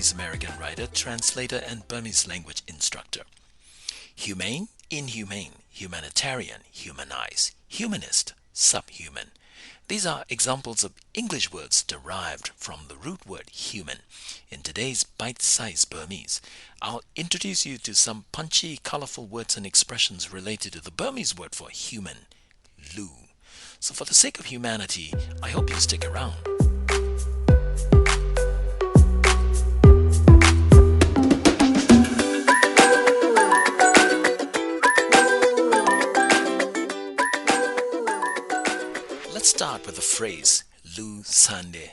Burmese-American writer, translator, and Burmese language instructor. Humane, inhumane, humanitarian, humanize, humanist, subhuman. These are examples of English words derived from the root word human. In today's bite-sized Burmese, I'll introduce you to some punchy, colorful words and expressions related to the Burmese word for human, lu. So for the sake of humanity, I hope you stick around. Let's start with the phrase lu sande.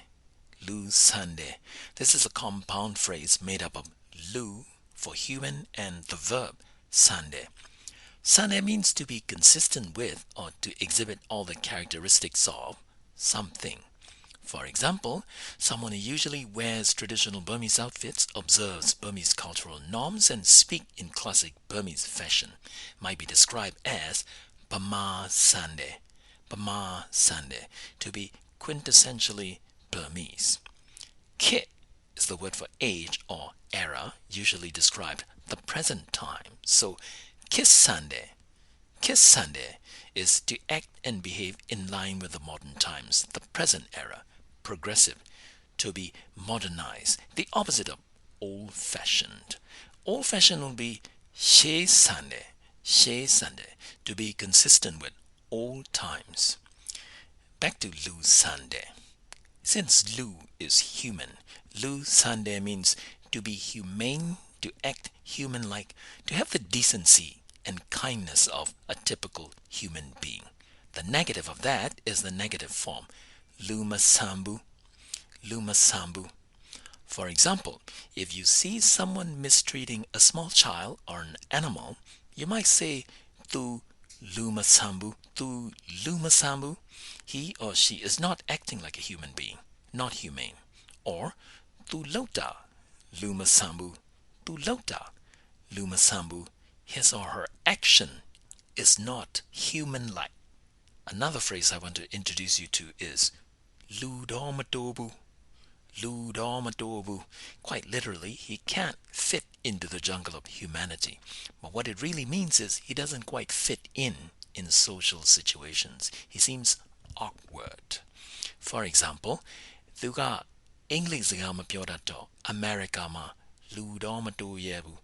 Lu sande. This is a compound phrase made up of lu for human and the verb sande. Sande means to be consistent with or to exhibit all the characteristics of something. For example, someone who usually wears traditional Burmese outfits, observes Burmese cultural norms, and speaks in classic Burmese fashion might be described as Pama Sande. Pama Sande, to be quintessentially Burmese. Kit is the word for age or era, usually described the present time. So Kiss Sunday is to act and behave in line with the modern times, the present era, progressive, to be modernized, the opposite of old-fashioned. Old-fashioned will be She Sunday, to be consistent with old times. Back to Lu Sunday. Since Lu is human, Lu Sunday means to be humane, to act human-like, to have the decency and kindness of a typical human being. The negative of that is the negative form, luma sambu. For example, if you see someone mistreating a small child or an animal, you might say tu luma sambu. He or she is not acting like a human being, not humane. Or tu lota luma sambu. His or her action is not human-like. Another phrase I want to introduce you to is ludomatobu. Quite literally, he can't fit into the jungle of humanity. But what it really means is he doesn't quite fit in social situations. He seems awkward. For example, သူကအင်္ဂလိပ်စကားမပြောတတ်တော့အမေရိကမှာလူတော်မတိုးရဲဘူး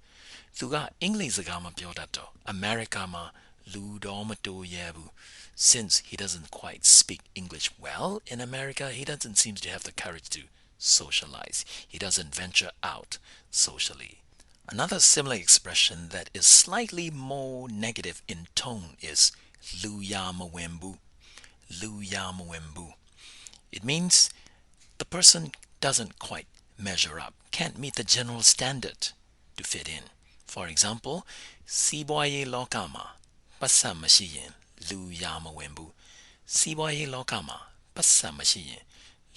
သူကအင်္ဂလိပ်စကားမပြောတတ်တော့အမေရိကမှာလူတော်မတိုးရဲဘူး Since he doesn't quite speak English well in America, he doesn't seem to have the courage to socialize. He doesn't venture out socially. Another similar expression that is slightly more negative in tone is luyamawembu. It means the person doesn't quite measure up, can't meet the general standard to fit in. For example, Siboye Lokama Pasamashiyin Luyamawembu. Siboye Lokama Pasamashiyin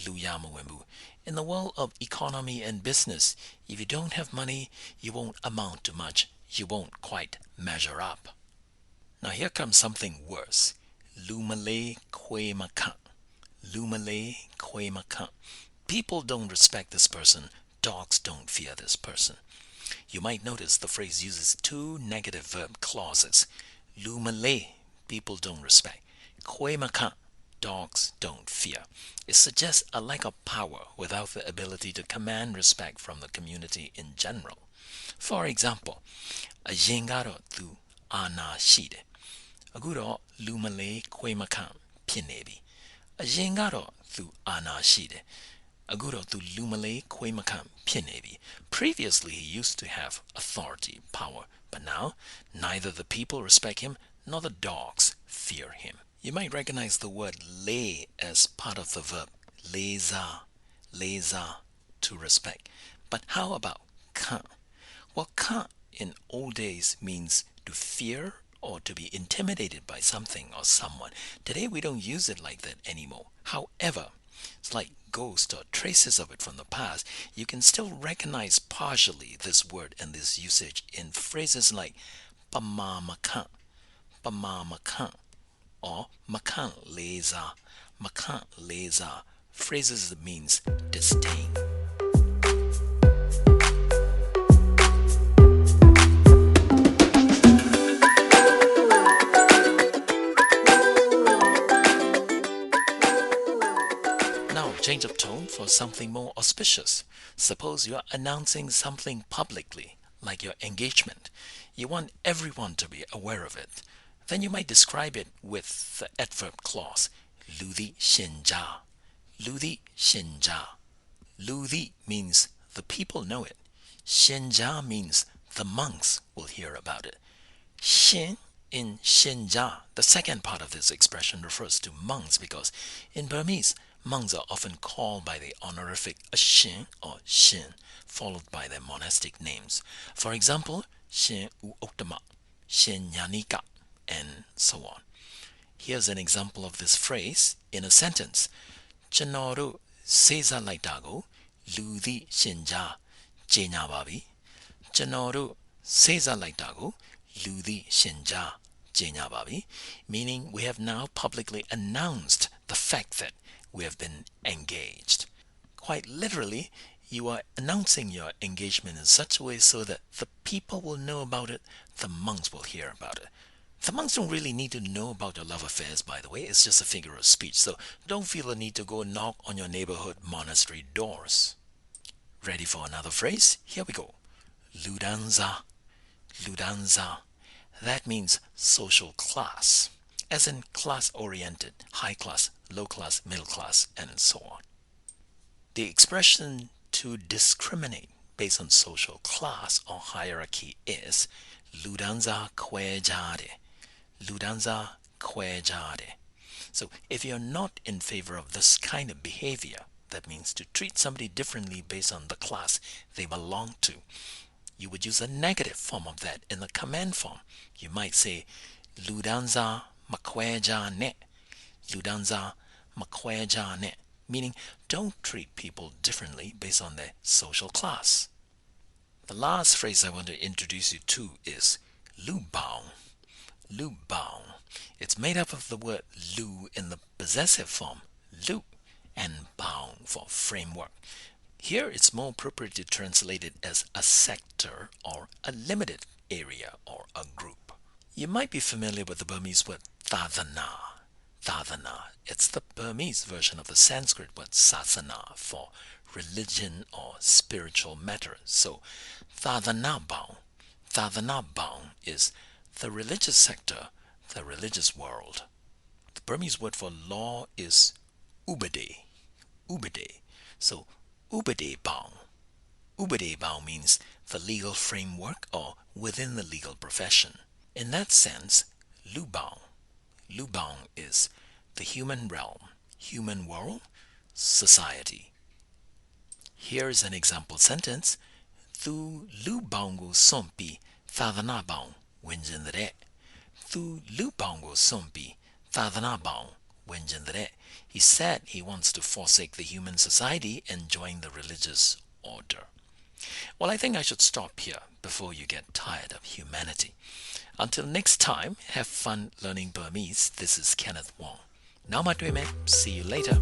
Luyamawembu. In the world of economy and business, if you don't have money, you won't amount to much. You won't quite measure up. Now here comes something worse. Lumale Kwemaka. People don't respect this person. Dogs don't fear this person. You might notice the phrase uses two negative verb clauses. Lumale, people don't respect. Kwemaka, dogs don't fear. It suggests a lack of power without the ability to command respect from the community in general. For example, a yengaro tu ana shide. Aguro lumale kwemaka pinebi. A yengaro tu ana shide. Aguro tu lumale kwemaka pinebi. Previously he used to have authority, power, but now neither the people respect him nor the dogs fear him. You might recognize the word lay as part of the verb leza, to respect. But how about ka? Well, ka in old days means to fear or to be intimidated by something or someone. Today we don't use it like that anymore. However, it's like ghosts or traces of it from the past. You can still recognize partially this word and this usage in phrases like pamamakan, or makan leza, phrases that means disdain. for something more auspicious. Suppose you're announcing something publicly, like your engagement. You want everyone to be aware of it. Then you might describe it with the adverb clause, လူသိရှင်ကြား. လူသိရှင်ကြား. လူသိ means the people know it. ရှင်ကြား means the monks will hear about it. ရှင် in ရှင်ကြား, the second part of this expression refers to monks because in Burmese, monks are often called by the honorific Shin or Shin, followed by their monastic names. For example, Shin U Ottama, Shin Yanika, and so on. Here's an example of this phrase in a sentence. ကျွန်တော်တို့စေ့စပ်လိုက်တာကိုလူသိရှင်ကြားကြေညာပါပြီ. ကျွန်တော်တို့စေ့စပ်လိုက်တာကိုလူသိရှင်ကြားကြေညာပါပြီ. Meaning we have now publicly announced the fact that we have been engaged. Quite literally, you are announcing your engagement in such a way so that the people will know about it, the monks will hear about it. The monks don't really need to know about your love affairs, by the way. It's just a figure of speech, so don't feel the need to go knock on your neighborhood monastery doors. Ready for another phrase? Here we go. Ludanza. Ludanza. That means social class, as in class-oriented, high class, low class, middle class, and so on. The expression to discriminate based on social class or hierarchy is ludanza kwejade. Ludanza kwejade. So if you're not in favor of this kind of behavior, that means to treat somebody differently based on the class they belong to, you would use a negative form of that in the command form. You might say ludanza makwejane. Ludanza makwejane. Meaning don't treat people differently based on their social class. The last phrase I want to introduce you to is lubao. Lubao. It's made up of the word lu in the possessive form, lu, and bao for framework. Here it's more appropriate to translate it as a sector or a limited area or a group. You might be familiar with the Burmese word thadana. Thadana. It's the Burmese version of the Sanskrit word sasana for religion or spiritual matter. So thadana bao is the religious sector, the religious world. The Burmese word for law is ubade. Ubade. So ubade bao means the legal framework or within the legal profession. In that sense, lubao is the human realm, human world, society. Here's an example sentence. Thu lubaongo sompi thadana baon wenjindre. Thu lubaongo sompi thadana baon wenjindre. He said he wants to forsake the human society and join the religious order. Well, I think I should stop here before you get tired of humanity. Until next time, have fun learning Burmese. This is Kenneth Wong. Now, see you later.